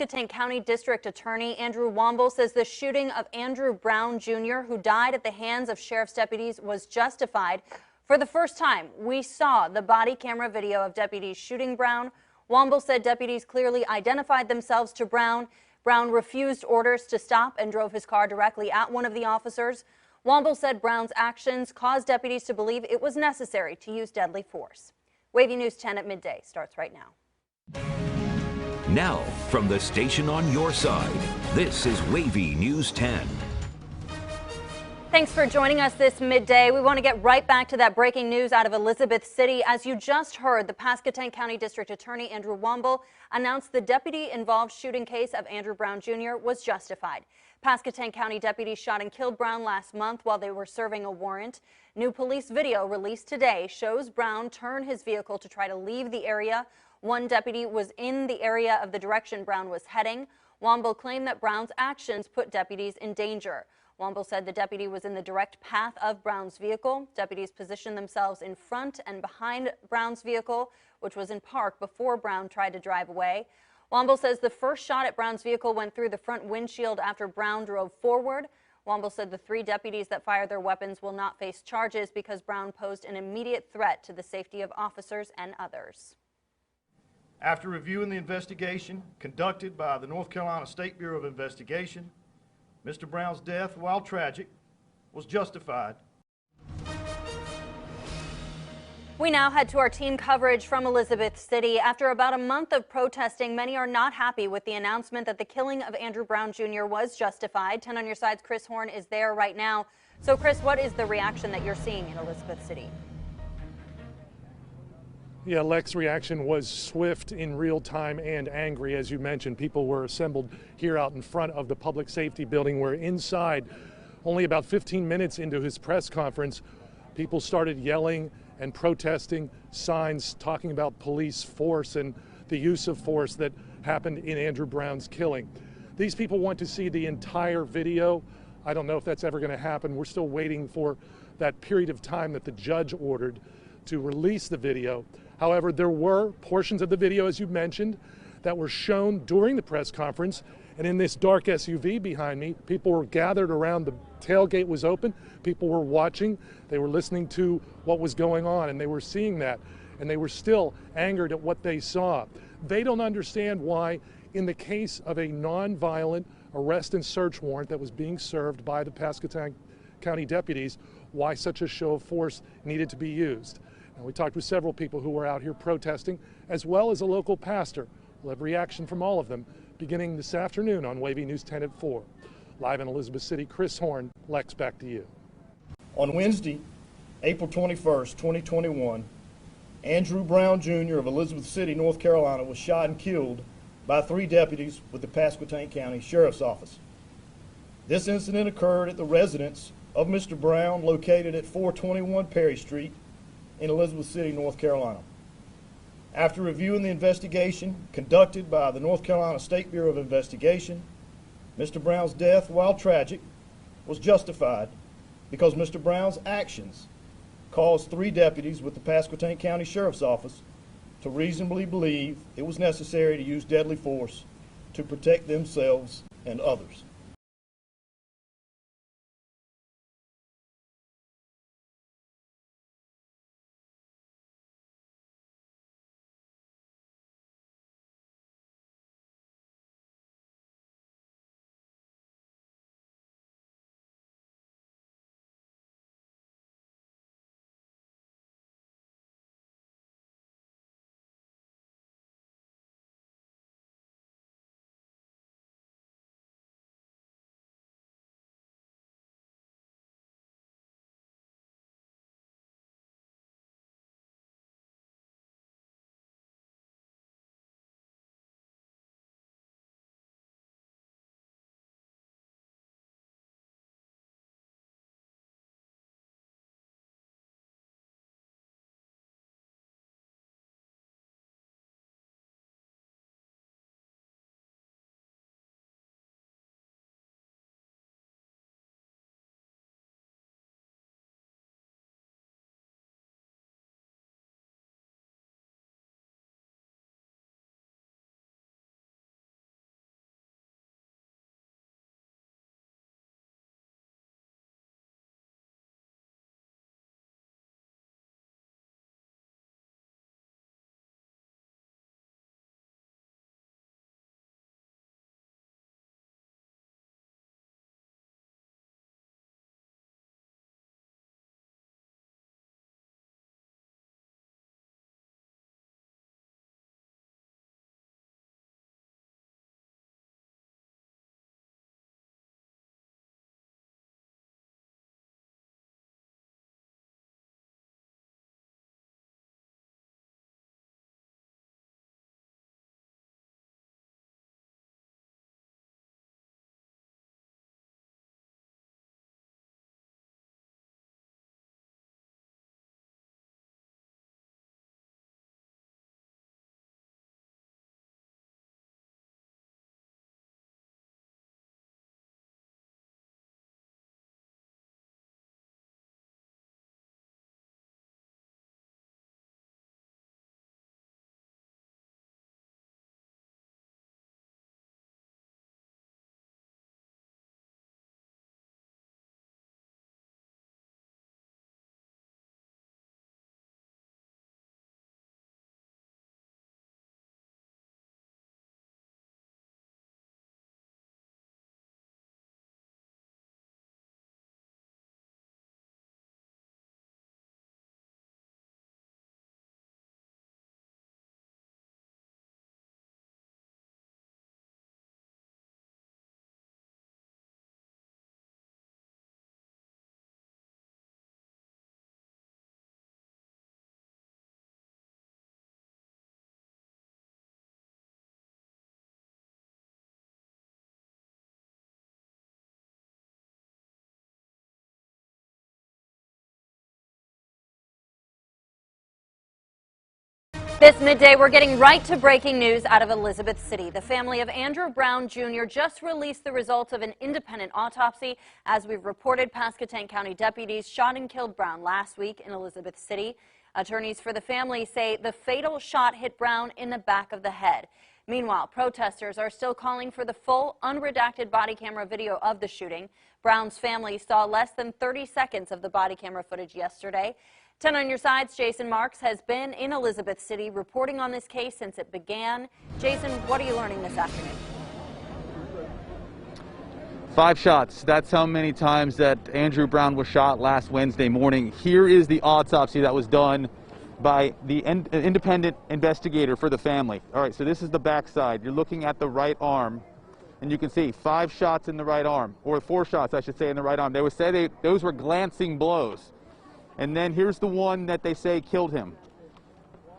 Pasquotank County District Attorney Andrew Womble says the shooting of Andrew Brown Jr., who died at the hands of sheriff's deputies, was justified. For the first time, we saw the body camera video of deputies shooting Brown. Womble said deputies clearly identified themselves to Brown. Brown refused orders to stop and drove his car directly at one of the officers. Womble said Brown's actions caused deputies to believe it was necessary to use deadly force. Wavy News 10 at midday starts right now. Now, from the station on your side, this is Wavy News 10. Thanks for joining us this midday. We want to get right back to that breaking news out of Elizabeth City. As you just heard, the Pasquotank County District Attorney Andrew Womble announced the deputy-involved shooting case of Andrew Brown Jr. was justified. Pasquotank County deputies shot and killed Brown last month while they were serving a warrant. New police video released today shows Brown turn his vehicle to try to leave the area. One deputy was in the area of the direction Brown was heading. Womble claimed that Brown's actions put deputies in danger. Womble said the deputy was in the direct path of Brown's vehicle. Deputies positioned themselves in front and behind Brown's vehicle, which was in park before Brown tried to drive away. Womble says the first shot at Brown's vehicle went through the front windshield after Brown drove forward. Womble said the three deputies that fired their weapons will not face charges because Brown posed an immediate threat to the safety of officers and others. After reviewing the investigation conducted by the North Carolina State Bureau of Investigation, Mr. Brown's death, while tragic, was justified. We now head to our team coverage from Elizabeth City. After about a month of protesting, many are not happy with the announcement that the killing of Andrew Brown Jr. was justified. 10 on your side's Chris Horn is there right now. So, Chris, what is the reaction that you're seeing in Elizabeth City? Yeah, Lex's reaction was swift, in real time, and angry. As you mentioned, people were assembled here out in front of the public safety building, where inside, only about 15 minutes into his press conference, people started yelling and protesting, signs talking about police force and the use of force that happened in Andrew Brown's killing. These people want to see the entire video. I don't know if that's ever going to happen. We're still waiting for that period of time that the judge ordered to release the video. However, there were portions of the video, as you mentioned, that were shown during the press conference. And in this dark SUV behind me, people were gathered around. The tailgate was open. People were watching. They were listening to what was going on, and they were seeing that. And they were still angered at what they saw. They don't understand why, in the case of a nonviolent arrest and search warrant that was being served by the Pasquotank County deputies, why such a show of force needed to be used. And we talked with several people who were out here protesting, as well as a local pastor. We'll have reaction from all of them beginning this afternoon on Wavy News 10 at 4. Live in Elizabeth City, Chris Horn. Lex, back to you. On Wednesday, April 21st, 2021, Andrew Brown Jr. of Elizabeth City, North Carolina, was shot and killed by three deputies with the Pasquotank County Sheriff's Office. This incident occurred at the residence of Mr. Brown, located at 421 Perry Street in Elizabeth City, North Carolina. After reviewing the investigation conducted by the North Carolina State Bureau of Investigation, Mr. Brown's death, while tragic, was justified because Mr. Brown's actions caused three deputies with the Pasquotank County Sheriff's Office to reasonably believe it was necessary to use deadly force to protect themselves and others. This midday, we're getting right to breaking news out of Elizabeth City. The family of Andrew Brown Jr. just released the results of an independent autopsy. As we've reported, Pasquotank County deputies shot and killed Brown last week in Elizabeth City. Attorneys for the family say the fatal shot hit Brown in the back of the head. Meanwhile, protesters are still calling for the full, unredacted body camera video of the shooting. Brown's family saw less than 30 seconds of the body camera footage yesterday. 10 on your side's Jason Marks has been in Elizabeth City reporting on this case since it began. Jason, what are you learning this afternoon? 5 shots. That's how many times that Andrew Brown was shot last Wednesday morning. Here is the autopsy that was done by the independent investigator for the family. All right, so this is the backside. You're looking at the right arm, and you can see 5 shots in the right arm, or 4 shots, I should say, in the right arm. They would say those were glancing blows. And then here's the one that they say killed him.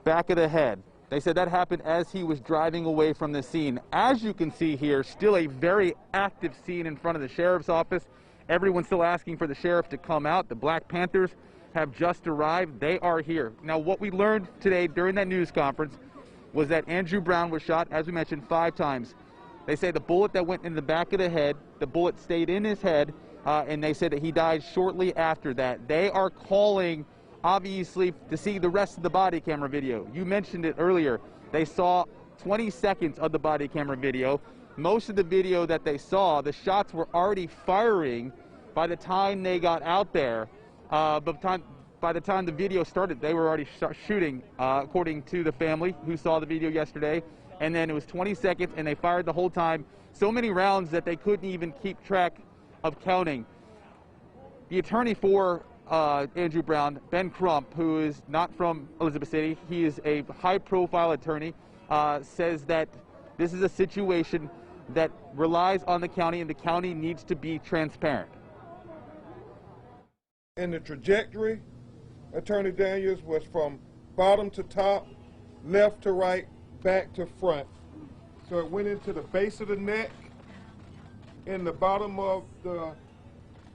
Back of the head. They said that happened as he was driving away from the scene. As you can see here, still a very active scene in front of the sheriff's office. Everyone's still asking for the sheriff to come out. The Black Panthers have just arrived. They are here. Now, what we learned today during that news conference was that Andrew Brown was shot, as we mentioned, 5 times. They say the bullet that went in the back of the head, the bullet stayed in his head, and they said that he died shortly after that. They are calling, obviously, to see the rest of the body camera video. You mentioned it earlier. They saw 20 seconds of the body camera video. Most of the video that they saw, the shots were already firing by the time they got out there. By the time the video started, they were already shooting, according to the family who saw the video yesterday. And then it was 20 seconds, and they fired the whole time. So many rounds that they couldn't even keep track of counting. The attorney for Andrew Brown, Ben Crump, who is not from Elizabeth City, he is a high-profile attorney, says that this is a situation that relies on the county, and the county needs to be transparent. And the trajectory, Attorney Daniels, was from bottom to top, left to right, back to front. So it went into the base of the neck, in the bottom of the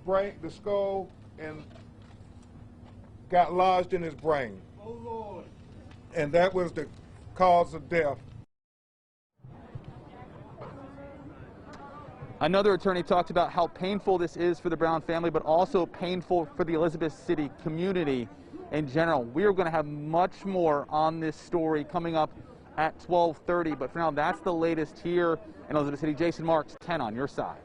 brain, the skull, and got lodged in his brain. Oh, Lord. And that was the cause of death. Another attorney talked about how painful this is for the Brown family, but also painful for the Elizabeth City community in general. We are going to have much more on this story coming up at 12:30, but for now, that's the latest here in Elizabeth City. Jason Marks, 10 on your side.